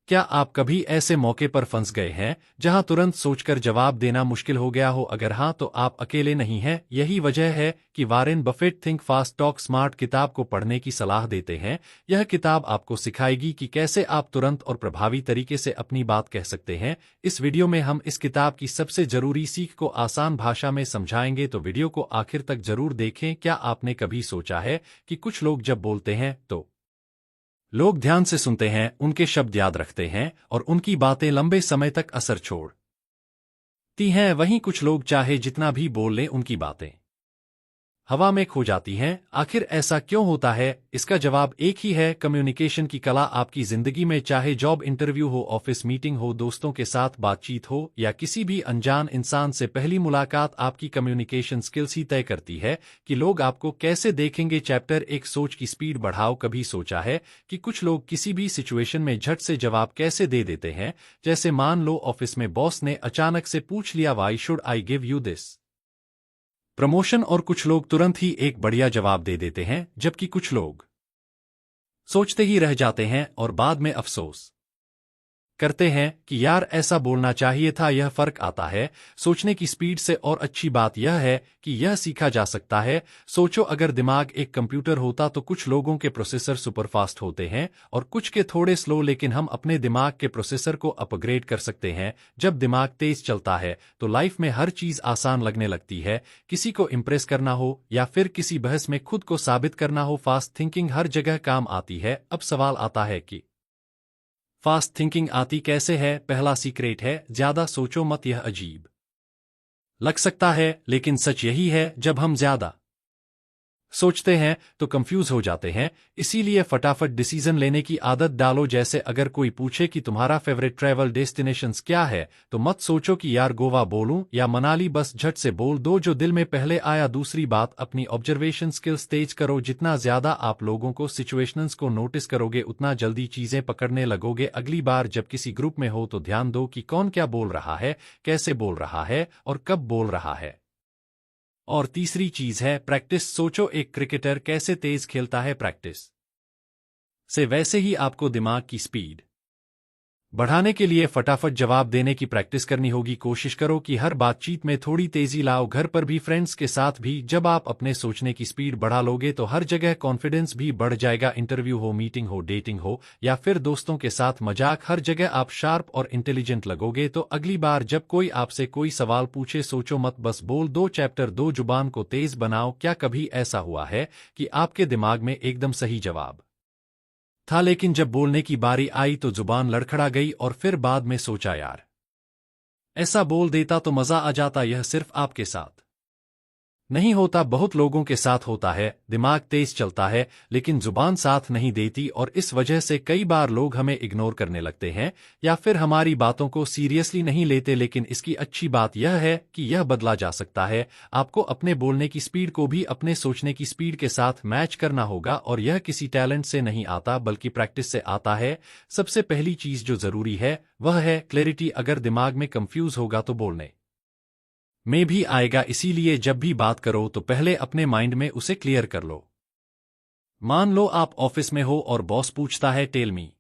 क्या आप कभी ऐसे मौके पर फंस गए हैं जहां तुरंत सोचकर जवाब देना मुश्किल हो गया हो? अगर हाँ, तो आप अकेले नहीं हैं। यही वजह है कि Warren Buffett think fast talk smart किताब को पढ़ने की सलाह देते हैं। यह किताब आपको सिखाएगी कि कैसे आप तुरंत और प्रभावी तरीके से अपनी बात कह सकते हैं। इस वीडियो में हम इस किताब की सबसे जरूरी सीख को आसान भाषा में समझाएंगे, तो वीडियो को आखिर तक जरूर देखें। क्या आपने कभी सोचा है कि कुछ लोग जब बोलते हैं तो लोग ध्यान से सुनते हैं, उनके शब्द याद रखते हैं और उनकी बातें लंबे समय तक असर छोड़ती हैं। वहीं कुछ लोग चाहे जितना भी बोल लें, उनकी बातें हवा में खो जाती हैं। आखिर ऐसा क्यों होता है? इसका जवाब एक ही है, कम्युनिकेशन की कला। आपकी जिंदगी में चाहे जॉब इंटरव्यू हो, ऑफिस मीटिंग हो, दोस्तों के साथ बातचीत हो या किसी भी अनजान इंसान से पहली मुलाकात, आपकी कम्युनिकेशन स्किल्स ही तय करती है कि लोग आपको कैसे देखेंगे। चैप्टर 1, सोच की स्पीड बढ़ाओ। कभी सोचा है कि कुछ लोग किसी भी सिचुएशन में झट से जवाब कैसे दे देते हैं? जैसे मान लो ऑफिस में बॉस ने अचानक से पूछ लिया, why should I give you this promotion, और कुछ लोग तुरंत ही एक बढ़िया जवाब दे देते हैं, जबकि कुछ लोग सोचते ही रह जाते हैं और बाद में अफसोस करते हैं कि यार ऐसा बोलना चाहिए था। यह फर्क आता है सोचने की स्पीड से, और अच्छी बात यह है कि यह सीखा जा सकता है। सोचो, अगर दिमाग एक कंप्यूटर होता तो कुछ लोगों के प्रोसेसर सुपरफास्ट होते हैं और कुछ के थोड़े स्लो, लेकिन हम अपने दिमाग के प्रोसेसर को अपग्रेड कर सकते हैं। जब दिमाग तेज चलता है तो लाइफ में हर चीज आसान लगने लगती है। किसी को इंप्रेस करना हो या फिर किसी बहस में खुद को साबित करना हो, फास्ट थिंकिंग हर जगह काम आती है। अब सवाल आता है कि फास्ट थिंकिंग आती कैसे है? पहला सीक्रेट है, ज्यादा सोचो मत। यह अजीब लग सकता है, लेकिन सच यही है। जब हम ज्यादा सोचते हैं तो कंफ्यूज हो जाते हैं। इसीलिए फटाफट डिसीजन लेने की आदत डालो। जैसे अगर कोई पूछे कि तुम्हारा फेवरेट ट्रैवल डेस्टिनेशंस क्या है, तो मत सोचो कि यार गोवा बोलूं या मनाली, बस झट से बोल दो जो दिल में पहले आया। दूसरी बात, अपनी ऑब्जर्वेशन स्किल्स तेज करो। जितना ज्यादा आप लोगों को सिचुएशंस को नोटिस करोगे, उतना जल्दी चीजें पकड़ने लगोगे। अगली बार जब किसी ग्रुप में हो तो ध्यान दो कि कौन क्या बोल रहा है, कैसे बोल रहा है और कब बोल रहा है। और तीसरी चीज है प्रैक्टिस। सोचो, एक क्रिकेटर कैसे तेज खेलता है? प्रैक्टिस से वैसे ही आपको दिमाग की स्पीड बढ़ाने के लिए फटाफट जवाब देने की प्रैक्टिस करनी होगी। कोशिश करो कि हर बातचीत में थोड़ी तेजी लाओ, घर पर भी, फ्रेंड्स के साथ भी। जब आप अपने सोचने की स्पीड बढ़ा लोगे तो हर जगह कॉन्फिडेंस भी बढ़ जाएगा। इंटरव्यू हो, मीटिंग हो, डेटिंग हो या फिर दोस्तों के साथ मजाक, हर जगह आप शार्प और इंटेलिजेंट लगोगे। तो अगली बार जब कोई आपसे कोई सवाल पूछे, सोचो मत, बस बोल दो। चैप्टर 2, जुबान को तेज बनाओ। क्या कभी ऐसा हुआ है कि आपके दिमाग में एकदम सही जवाब था, लेकिन जब बोलने की बारी आई तो जुबान लड़खड़ा गई और फिर बाद में सोचा, यार ऐसा बोल देता तो मजा आ जाता? यह सिर्फ आपके साथ नहीं होता, बहुत लोगों के साथ होता है। दिमाग तेज चलता है लेकिन जुबान साथ नहीं देती, और इस वजह से कई बार लोग हमें इग्नोर करने लगते हैं या फिर हमारी बातों को सीरियसली नहीं लेते। लेकिन इसकी अच्छी बात यह है कि यह बदला जा सकता है। आपको अपने बोलने की स्पीड को भी अपने सोचने की स्पीड के साथ मैच करना होगा, और यह किसी टैलेंट से नहीं आता बल्कि प्रैक्टिस से आता है। सबसे पहली चीज जो जरूरी है वह है क्लैरिटी। अगर दिमाग में कंफ्यूज होगा तो बोलने में भी आएगा। इसीलिए जब भी बात करो तो पहले अपने माइंड में उसे क्लियर कर लो। मान लो आप ऑफिस में हो और बॉस पूछता है, tell me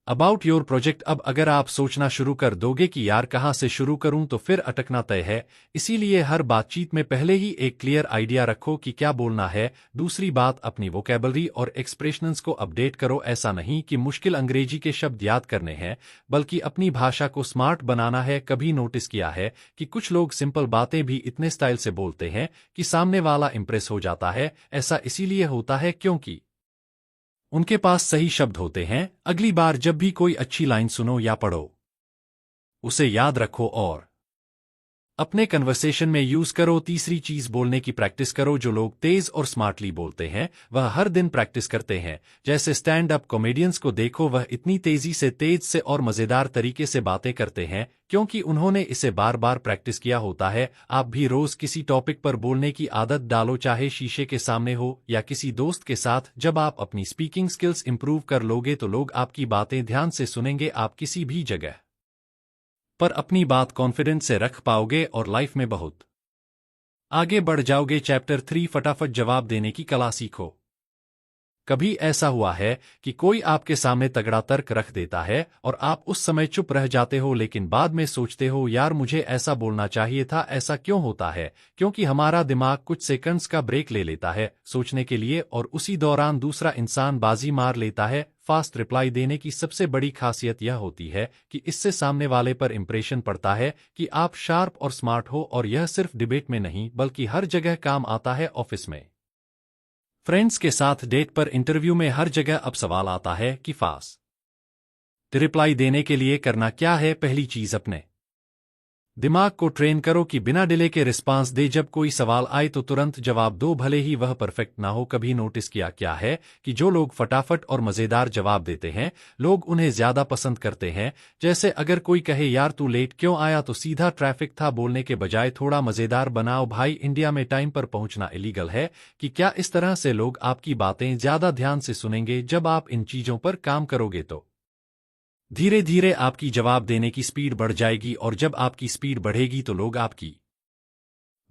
about your project. अब अगर आप सोचना शुरू कर दोगे कि यार कहाँ से शुरू करूं, तो फिर अटकना तय है। इसीलिए हर बातचीत में पहले ही एक क्लियर आइडिया रखो कि क्या बोलना है। दूसरी बात, अपनी वोकैबुलरी और एक्सप्रेशंस को अपडेट करो। ऐसा नहीं कि मुश्किल अंग्रेजी के शब्द याद करने हैं, बल्कि अपनी भाषा को स्मार्ट बनाना है। कभी नोटिस किया है कि कुछ लोग सिंपल बातें भी इतने स्टाइल से बोलते हैं कि सामने वाला इंप्रेस हो जाता है? ऐसा इसीलिए होता है क्योंकि उनके पास सही शब्द होते हैं। अगली बार जब भी कोई अच्छी लाइन सुनो या पढ़ो, उसे याद रखो और अपने कन्वर्सेशन में यूज करो। तीसरी चीज, बोलने की प्रैक्टिस करो। जो लोग तेज और स्मार्टली बोलते हैं वह हर दिन प्रैक्टिस करते हैं। जैसे स्टैंड अप कॉमेडियंस को देखो, वह इतनी तेजी से, तेज से और मजेदार तरीके से बातें करते हैं क्योंकि उन्होंने इसे बार बार प्रैक्टिस किया होता है। आप भी रोज किसी टॉपिक पर बोलने की आदत डालो, चाहे शीशे के सामने हो या किसी दोस्त के साथ। जब आप अपनी स्पीकिंग स्किल्स इंप्रूव कर लोगे तो लोग आपकी बातें ध्यान से सुनेंगे। आप किसी भी जगह पर अपनी बात कॉन्फिडेंस से रख पाओगे और लाइफ में बहुत आगे बढ़ जाओगे। चैप्टर 3, फटाफट जवाब देने की कला सीखो। कभी ऐसा हुआ है कि कोई आपके सामने तगड़ा तर्क रख देता है और आप उस समय चुप रह जाते हो, लेकिन बाद में सोचते हो यार मुझे ऐसा बोलना चाहिए था। ऐसा क्यों होता है? क्योंकि हमारा दिमाग कुछ सेकंड्स का ब्रेक ले लेता है सोचने के लिए, और उसी दौरान दूसरा इंसान बाजी मार लेता है। फास्ट रिप्लाई देने की सबसे बड़ी खासियत यह होती है कि इससे सामने वाले पर इंप्रेशन पड़ता है कि आप शार्प और स्मार्ट हो, और यह सिर्फ डिबेट में नहीं बल्कि हर जगह काम आता है। ऑफिस में, फ्रेंड्स के साथ, डेट पर, इंटरव्यू में, हर जगह अब सवाल आता है कि फास्ट रिप्लाई देने के लिए करना क्या है। पहली चीज, अपने दिमाग को ट्रेन करो कि बिना डिले के रिस्पांस दे। जब कोई सवाल आए तो तुरंत जवाब दो, भले ही वह परफेक्ट ना हो। कभी नोटिस किया क्या है कि जो लोग फटाफट और मजेदार जवाब देते हैं, लोग उन्हें ज्यादा पसंद करते हैं। जैसे अगर कोई कहे यार तू लेट क्यों आया, तो सीधा ट्रैफिक था बोलने के बजाय थोड़ा मजेदार बनाओ, भाई इंडिया में टाइम पर पहुंचना इलीगल है कि क्या। इस तरह से लोग आपकी बातें ज्यादा ध्यान से सुनेंगे। जब आप इन चीजों पर काम करोगे तो धीरे धीरे आपकी जवाब देने की स्पीड बढ़ जाएगी, और जब आपकी स्पीड बढ़ेगी तो लोग आपकी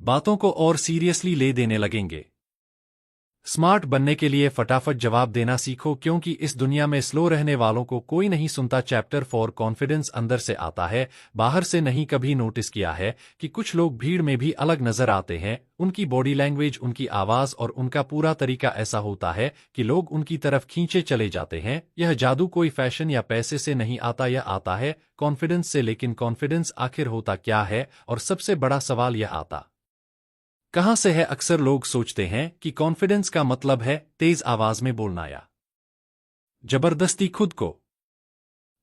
बातों को और सीरियसली ले देने लगेंगे। स्मार्ट बनने के लिए फटाफट जवाब देना सीखो, क्योंकि इस दुनिया में स्लो रहने वालों को कोई नहीं सुनता। चैप्टर 4, कॉन्फिडेंस अंदर से आता है, बाहर से नहीं। कभी नोटिस किया है कि कुछ लोग भीड़ में भी अलग नजर आते हैं? उनकी बॉडी लैंग्वेज, उनकी आवाज और उनका पूरा तरीका ऐसा होता है कि लोग उनकी तरफ खींचे चले जाते हैं। यह जादू कोई फैशन या पैसे से नहीं आता, यह आता है कॉन्फिडेंस से। लेकिन कॉन्फिडेंस आखिर होता क्या है? और सबसे बड़ा सवाल यह आता कहां से है? अक्सर लोग सोचते हैं कि कॉन्फिडेंस का मतलब है तेज आवाज में बोलना या जबरदस्ती खुद को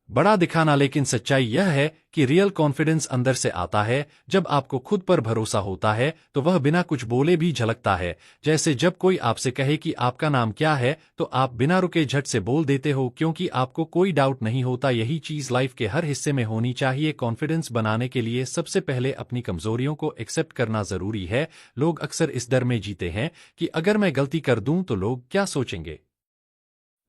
बड़ा दिखाना, लेकिन सच्चाई यह है कि रियल कॉन्फिडेंस अंदर से आता है। जब आपको खुद पर भरोसा होता है तो वह बिना कुछ बोले भी झलकता है। जैसे जब कोई आपसे कहे कि आपका नाम क्या है, तो आप बिना रुके झट से बोल देते हो, क्योंकि आपको कोई डाउट नहीं होता। यही चीज लाइफ के हर हिस्से में होनी चाहिए। कॉन्फिडेंस बनाने के लिए सबसे पहले अपनी कमजोरियों को एक्सेप्ट करना जरूरी है। लोग अक्सर इस डर में जीते हैं कि अगर मैं गलती कर दूं तो लोग क्या सोचेंगे,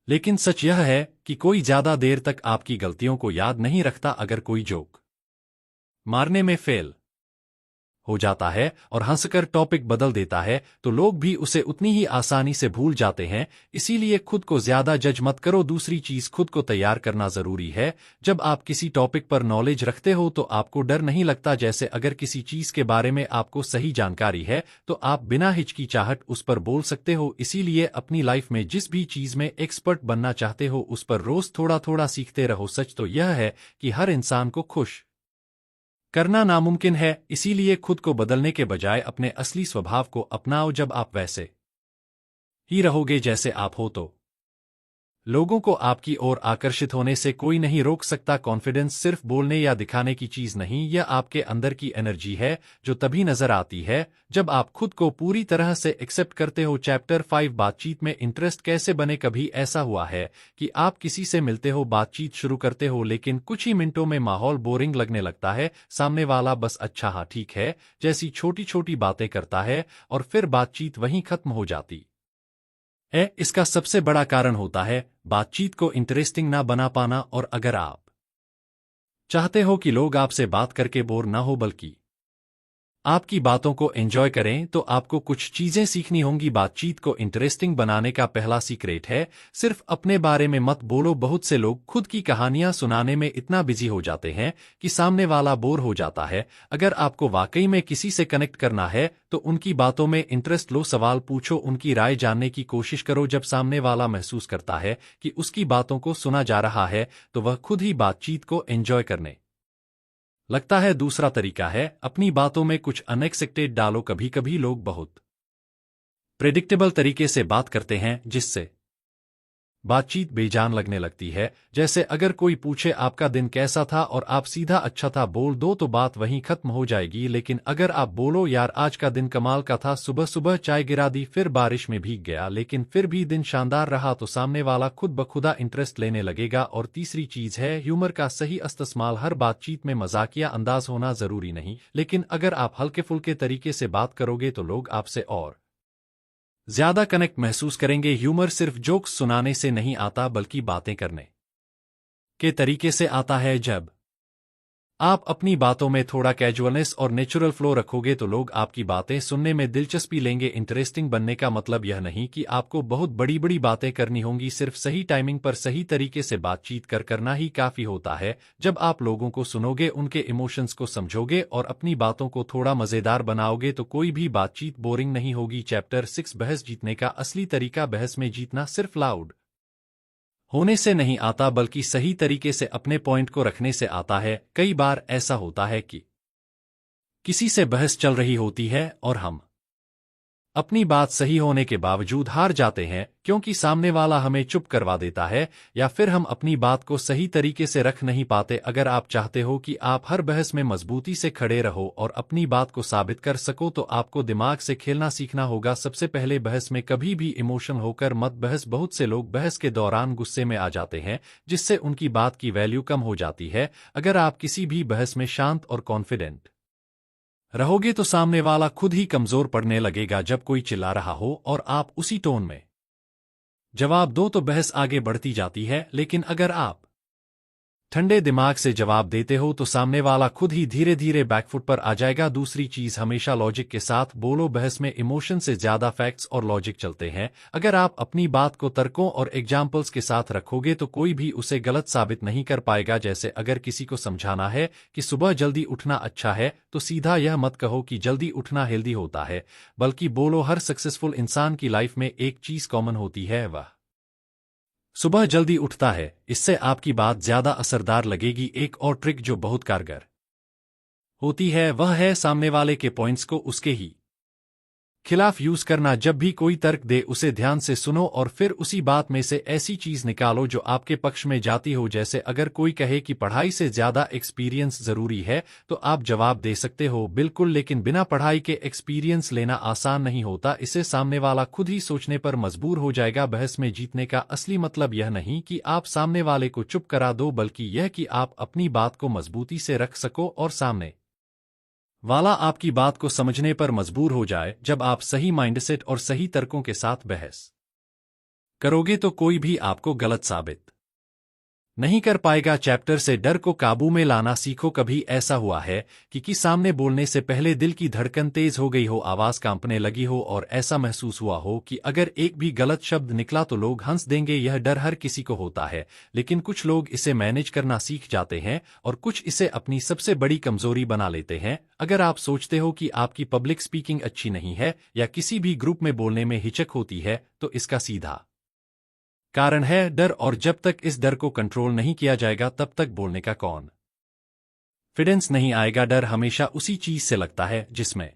लेकिन सच यह है कि कोई ज्यादा देर तक आपकी गलतियों को याद नहीं रखता। अगर कोई जोक मारने में फेल हो जाता है और हंसकर टॉपिक बदल देता है, तो लोग भी उसे उतनी ही आसानी से भूल जाते हैं। इसीलिए खुद को ज्यादा जज मत करो। दूसरी चीज, खुद को तैयार करना जरूरी है। जब आप किसी टॉपिक पर नॉलेज रखते हो तो आपको डर नहीं लगता। जैसे अगर किसी चीज के बारे में आपको सही जानकारी है तो आप बिना हिचकिचाहट उस पर बोल सकते हो। इसीलिए अपनी लाइफ में जिस भी चीज में एक्सपर्ट बनना चाहते हो, उस पर रोज थोड़ा थोड़ा सीखते रहो। सच तो यह है कि हर इंसान को खुश करना नामुमकिन है, इसीलिए खुद को बदलने के बजाय अपने असली स्वभाव को अपनाओ। जब आप वैसे ही रहोगे जैसे आप हो, तो लोगों को आपकी ओर आकर्षित होने से कोई नहीं रोक सकता। कॉन्फिडेंस सिर्फ बोलने या दिखाने की चीज नहीं, यह आपके अंदर की एनर्जी है जो तभी नजर आती है जब आप खुद को पूरी तरह से एक्सेप्ट करते हो। चैप्टर 5, बातचीत में इंटरेस्ट कैसे बने। कभी ऐसा हुआ है कि आप किसी से मिलते हो, बातचीत शुरू करते हो, लेकिन कुछ ही मिनटों में माहौल बोरिंग लगने लगता है। सामने वाला बस अच्छा हाँ ठीक है जैसी छोटी छोटी बातें करता है और फिर बातचीत वहीं खत्म हो जाती है। इसका सबसे बड़ा कारण होता है बातचीत को इंटरेस्टिंग ना बना पाना। और अगर आप चाहते हो कि लोग आपसे बात करके बोर ना हो बल्कि आपकी बातों को एंजॉय करें, तो आपको कुछ चीजें सीखनी होंगी। बातचीत को इंटरेस्टिंग बनाने का पहला सीक्रेट है सिर्फ अपने बारे में मत बोलो। बहुत से लोग खुद की कहानियां सुनाने में इतना बिजी हो जाते हैं कि सामने वाला बोर हो जाता है। अगर आपको वाकई में किसी से कनेक्ट करना है तो उनकी बातों में इंटरेस्ट लो, सवाल पूछो, उनकी राय जानने की कोशिश करो। जब सामने वाला महसूस करता है कि उसकी बातों को सुना जा रहा है तो वह खुद ही बातचीत को एंजॉय करने लगता है। दूसरा तरीका है अपनी बातों में कुछ अनएक्सपेक्टेड डालो। कभी कभी लोग बहुत प्रेडिक्टेबल तरीके से बात करते हैं जिससे बातचीत बेजान लगने लगती है। जैसे अगर कोई पूछे आपका दिन कैसा था और आप सीधा अच्छा था बोल दो तो बात वहीं खत्म हो जाएगी। लेकिन अगर आप बोलो यार आज का दिन कमाल का था, सुबह सुबह चाय गिरा दी, फिर बारिश में भीग गया, लेकिन फिर भी दिन शानदार रहा, तो सामने वाला खुद ब खुदा इंटरेस्ट लेने लगेगा। और तीसरी चीज है ह्यूमर का सही इस्तेमाल। हर बातचीत में मजाकिया अंदाज होना जरूरी नहीं, लेकिन अगर आप हल्के फुल्के तरीके से बात करोगे तो लोग आपसे और ज्यादा कनेक्ट महसूस करेंगे। ह्यूमर सिर्फ जोक्स सुनाने से नहीं आता बल्कि बातें करने के तरीके से आता है। जब आप अपनी बातों में थोड़ा कैजुअलनेस और नेचुरल फ्लो रखोगे तो लोग आपकी बातें सुनने में दिलचस्पी लेंगे। इंटरेस्टिंग बनने का मतलब यह नहीं कि आपको बहुत बड़ी बड़ी बातें करनी होंगी, सिर्फ सही टाइमिंग पर सही तरीके से बातचीत करना ही काफी होता है। जब आप लोगों को सुनोगे, उनके इमोशंस को समझोगे और अपनी बातों को थोड़ा मजेदार बनाओगे तो कोई भी बातचीत बोरिंग नहीं होगी। चैप्टर 6 बहस जीतने का असली तरीका। बहस में जीतना सिर्फ लाउड होने से नहीं आता बल्कि सही तरीके से अपने पॉइंट को रखने से आता है। कई बार ऐसा होता है कि किसी से बहस चल रही होती है और हम अपनी बात सही होने के बावजूद हार जाते हैं क्योंकि सामने वाला हमें चुप करवा देता है या फिर हम अपनी बात को सही तरीके से रख नहीं पाते। अगर आप चाहते हो कि आप हर बहस में मजबूती से खड़े रहो और अपनी बात को साबित कर सको तो आपको दिमाग से खेलना सीखना होगा। सबसे पहले, बहस में कभी भी इमोशनल होकर मत बहस। बहुत से लोग बहस के दौरान गुस्से में आ जाते हैं जिससे उनकी बात की वैल्यू कम हो जाती है। अगर आप किसी भी बहस में शांत और कॉन्फिडेंट रहोगे तो सामने वाला खुद ही कमजोर पड़ने लगेगा। जब कोई चिल्ला रहा हो और आप उसी टोन में जवाब दो तो बहस आगे बढ़ती जाती है, लेकिन अगर आप ठंडे दिमाग से जवाब देते हो तो सामने वाला खुद ही धीरे धीरे बैकफुट पर आ जाएगा। दूसरी चीज, हमेशा लॉजिक के साथ बोलो। बहस में इमोशन से ज्यादा फैक्ट्स और लॉजिक चलते हैं। अगर आप अपनी बात को तर्कों और एग्जाम्पल्स के साथ रखोगे तो कोई भी उसे गलत साबित नहीं कर पाएगा। जैसे अगर किसी को समझाना है कि सुबह जल्दी उठना अच्छा है तो सीधा यह मत कहो कि जल्दी उठना हेल्दी होता है, बल्कि बोलो हर सक्सेसफुल इंसान की लाइफ में एक चीज कॉमन होती है, वह सुबह जल्दी उठता है। इससे आपकी बात ज्यादा असरदार लगेगी। एक और ट्रिक जो बहुत कारगर होती है वह है सामने वाले के पॉइंट्स को उसके ही खिलाफ यूज करना। जब भी कोई तर्क दे उसे ध्यान से सुनो और फिर उसी बात में से ऐसी चीज निकालो जो आपके पक्ष में जाती हो। जैसे अगर कोई कहे कि पढ़ाई से ज्यादा एक्सपीरियंस जरूरी है तो आप जवाब दे सकते हो, बिल्कुल, लेकिन बिना पढ़ाई के एक्सपीरियंस लेना आसान नहीं होता। इससे सामने वाला खुद ही सोचने पर मजबूर हो जाएगा। बहस में जीतने का असली मतलब यह नहीं कि आप सामने वाले को चुप करा दो, बल्कि यह कि आप अपनी बात को मजबूती से रख सको और सामने वाला आपकी बात को समझने पर मजबूर हो जाए। जब आप सही माइंडसेट और सही तर्कों के साथ बहस करोगे तो कोई भी आपको गलत साबित नहीं कर पाएगा। चैप्टर से डर को काबू में लाना सीखो। कभी ऐसा हुआ है कि सामने बोलने से पहले दिल की धड़कन तेज हो गई हो, आवाज कांपने लगी हो और ऐसा महसूस हुआ हो कि अगर एक भी गलत शब्द निकला तो लोग हंस देंगे। यह डर हर किसी को होता है, लेकिन कुछ लोग इसे मैनेज करना सीख जाते हैं और कुछ इसे अपनी सबसे बड़ी कमजोरी बना लेते हैं। अगर आप सोचते हो कि आपकी पब्लिक स्पीकिंग अच्छी नहीं है या किसी भी ग्रुप में बोलने में हिचक होती है तो इसका सीधा कारण है डर, और जब तक इस डर को कंट्रोल नहीं किया जाएगा तब तक बोलने का कॉन्फिडेंस नहीं आएगा। डर हमेशा उसी चीज से लगता है जिसमें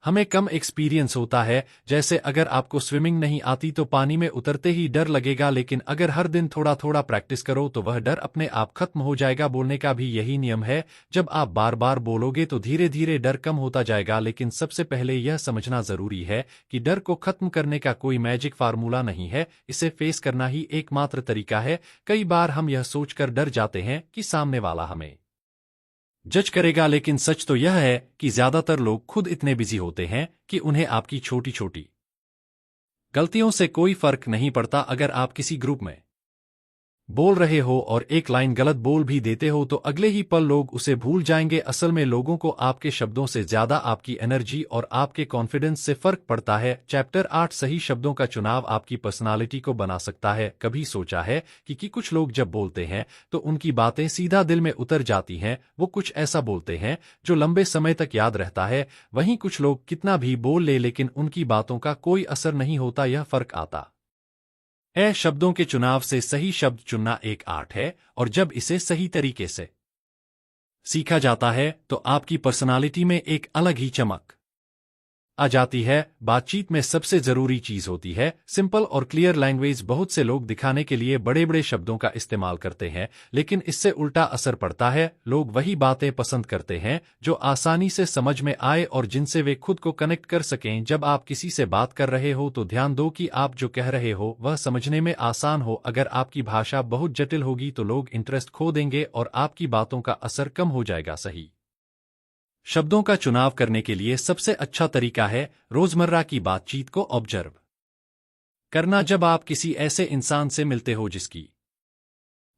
हमें कम एक्सपीरियंस होता है। जैसे अगर आपको स्विमिंग नहीं आती तो पानी में उतरते ही डर लगेगा, लेकिन अगर हर दिन थोड़ा थोड़ा प्रैक्टिस करो तो वह डर अपने आप खत्म हो जाएगा। बोलने का भी यही नियम है, जब आप बार बार बोलोगे तो धीरे धीरे डर कम होता जाएगा। लेकिन सबसे पहले यह समझना जरूरी है कि डर को खत्म करने का कोई मैजिक फार्मूला नहीं है, इसे फेस करना ही एकमात्र तरीका है। कई बार हम यह सोचकर डर जाते हैं कि सामने वाला हमें जज करेगा, लेकिन सच तो यह है कि ज्यादातर लोग खुद इतने बिजी होते हैं कि उन्हें आपकी छोटी छोटी गलतियों से कोई फर्क नहीं पड़ता। अगर आप किसी ग्रुप में बोल रहे हो और एक लाइन गलत बोल भी देते हो तो अगले ही पल लोग उसे भूल जाएंगे। असल में लोगों को आपके शब्दों से ज्यादा आपकी एनर्जी और आपके कॉन्फिडेंस से फर्क पड़ता है। चैप्टर 8 सही शब्दों का चुनाव आपकी पर्सनालिटी को बना सकता है। कभी सोचा है कि कुछ लोग जब बोलते हैं तो उनकी बातें सीधा दिल में उतर जाती हैं, वो कुछ ऐसा बोलते हैं जो लंबे समय तक याद रहता है। वहीं कुछ लोग कितना भी बोल ले लेकिन उनकी बातों का कोई असर नहीं होता। यह फर्क आता शब्दों के चुनाव से। सही शब्द चुनना एक आर्ट है और जब इसे सही तरीके से सीखा जाता है तो आपकी पर्सनालिटी में एक अलग ही चमक आ जाती है। बातचीत में सबसे जरूरी चीज होती है सिंपल और क्लियर लैंग्वेज। बहुत से लोग दिखाने के लिए बड़े बड़े शब्दों का इस्तेमाल करते हैं, लेकिन इससे उल्टा असर पड़ता है। लोग वही बातें पसंद करते हैं जो आसानी से समझ में आए और जिनसे वे खुद को कनेक्ट कर सकें। जब आप किसी से बात कर रहे हो तो ध्यान दो कि आप जो कह रहे हो वह समझने में आसान हो। अगर आपकी भाषा बहुत जटिल होगी तो लोग इंटरेस्ट खो देंगे और आपकी बातों का असर कम हो जाएगा। सही शब्दों का चुनाव करने के लिए सबसे अच्छा तरीका है रोजमर्रा की बातचीत को ऑब्जर्व करना। जब आप किसी ऐसे इंसान से मिलते हो जिसकी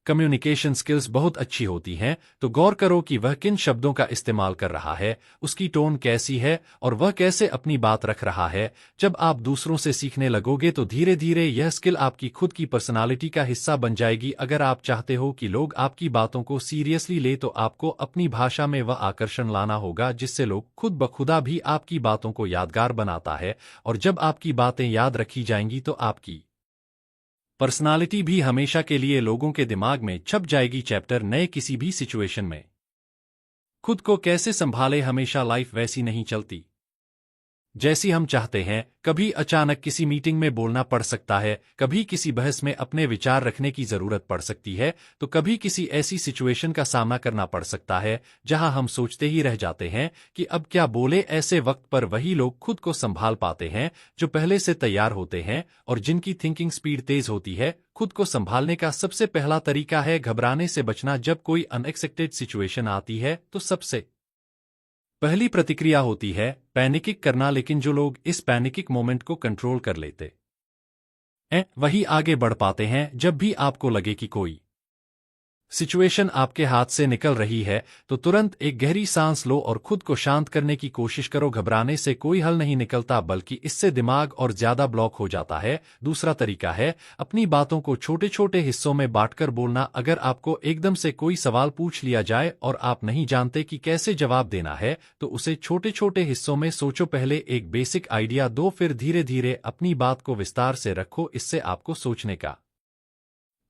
कम्युनिकेशन स्किल्स बहुत अच्छी होती हैं, तो गौर करो कि वह किन शब्दों का इस्तेमाल कर रहा है, उसकी टोन कैसी है और वह कैसे अपनी बात रख रहा है। जब आप दूसरों से सीखने लगोगे तो धीरे धीरे यह स्किल आपकी खुद की पर्सनालिटी का हिस्सा बन जाएगी। अगर आप चाहते हो कि लोग आपकी बातों को सीरियसली ले तो आपको अपनी भाषा में वह आकर्षण लाना होगा जिससे लोग खुद ब खुदा भी आपकी बातों को यादगार बनाता है, और जब आपकी बातें याद रखी जाएंगी तो आपकी पर्सनालिटी भी हमेशा के लिए लोगों के दिमाग में छप जाएगी। चैप्टर नए किसी भी सिचुएशन में खुद को कैसे संभाले। हमेशा लाइफ वैसी नहीं चलती जैसी हम चाहते हैं। कभी अचानक किसी मीटिंग में बोलना पड़ सकता है, कभी किसी बहस में अपने विचार रखने की जरूरत पड़ सकती है, तो कभी किसी ऐसी सिचुएशन का सामना करना पड़ सकता है जहां हम सोचते ही रह जाते हैं कि अब क्या बोले। ऐसे वक्त पर वही लोग खुद को संभाल पाते हैं जो पहले से तैयार होते हैं और जिनकी थिंकिंग स्पीड तेज होती है। खुद को संभालने का सबसे पहला तरीका है घबराने से बचना। जब कोई अनएक्सपेक्टेड सिचुएशन आती है तो सबसे पहली प्रतिक्रिया होती है पैनिक करना, लेकिन जो लोग इस पैनिक मोमेंट को कंट्रोल कर लेते हैं वही आगे बढ़ पाते हैं। जब भी आपको लगे कि कोई सिचुएशन आपके हाथ से निकल रही है तो तुरंत एक गहरी सांस लो और खुद को शांत करने की कोशिश करो। घबराने से कोई हल नहीं निकलता, बल्कि इससे दिमाग और ज्यादा ब्लॉक हो जाता है। दूसरा तरीका है अपनी बातों को छोटे छोटे हिस्सों में बांटकर बोलना। अगर आपको एकदम से कोई सवाल पूछ लिया जाए और आप नहीं जानते कि कैसे जवाब देना है तो उसे छोटे छोटे हिस्सों में सोचो। पहले एक बेसिक आइडिया दो, फिर धीरे धीरे अपनी बात को विस्तार से रखो। इससे आपको सोचने का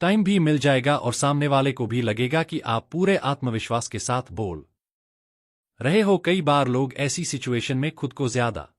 टाइम भी मिल जाएगा और सामने वाले को भी लगेगा कि आप पूरे आत्मविश्वास के साथ बोल रहे हो। कई बार लोग ऐसी सिचुएशन में खुद को ज्यादा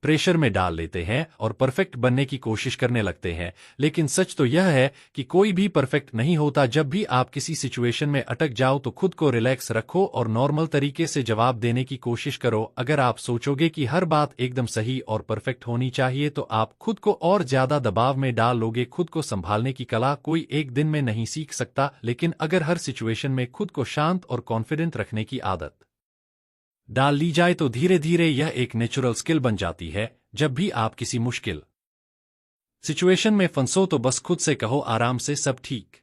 प्रेशर में डाल लेते हैं और परफेक्ट बनने की कोशिश करने लगते हैं, लेकिन सच तो यह है कि कोई भी परफेक्ट नहीं होता। जब भी आप किसी सिचुएशन में अटक जाओ तो खुद को रिलैक्स रखो और नॉर्मल तरीके से जवाब देने की कोशिश करो। अगर आप सोचोगे कि हर बात एकदम सही और परफेक्ट होनी चाहिए तो आप खुद को और ज्यादा दबाव में डाल लोगे। खुद को संभालने की कला कोई एक दिन में नहीं सीख सकता, लेकिन अगर हर सिचुएशन में खुद को शांत और कॉन्फिडेंट रखने की आदत डाल ली जाए तो धीरे धीरे यह एक नेचुरल स्किल बन जाती है। जब भी आप किसी मुश्किल सिचुएशन में फंसो तो बस खुद से कहो आराम से सब ठीक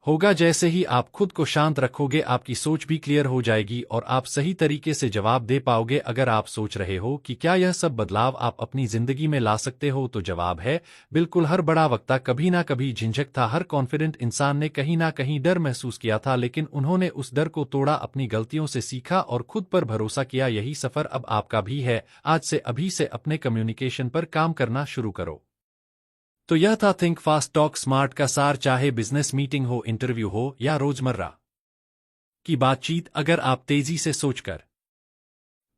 होगा। जैसे ही आप खुद को शांत रखोगे आपकी सोच भी क्लियर हो जाएगी और आप सही तरीके से जवाब दे पाओगे। अगर आप सोच रहे हो कि क्या यह सब बदलाव आप अपनी जिंदगी में ला सकते हो तो जवाब है बिल्कुल। हर बड़ा वक्ता कभी ना कभी झिझक था, हर कॉन्फिडेंट इंसान ने कहीं ना कहीं डर महसूस किया था, लेकिन उन्होंने उस डर को तोड़ा, अपनी गलतियों से सीखा और खुद पर भरोसा किया। यही सफर अब आपका भी है। आज से अभी से अपने कम्युनिकेशन पर काम करना शुरू करो। तो यह था थिंक फास्ट टॉक स्मार्ट का सार। चाहे बिजनेस मीटिंग हो, इंटरव्यू हो या रोजमर्रा की बातचीत, अगर आप तेजी से सोचकर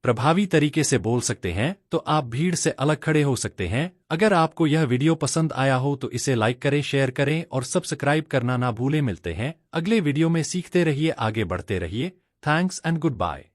प्रभावी तरीके से बोल सकते हैं तो आप भीड़ से अलग खड़े हो सकते हैं। अगर आपको यह वीडियो पसंद आया हो तो इसे लाइक करें, शेयर करें और सब्सक्राइब करना ना भूलें। मिलते हैं अगले वीडियो में। सीखते रहिए, आगे बढ़ते रहिए। Thanks and good bye.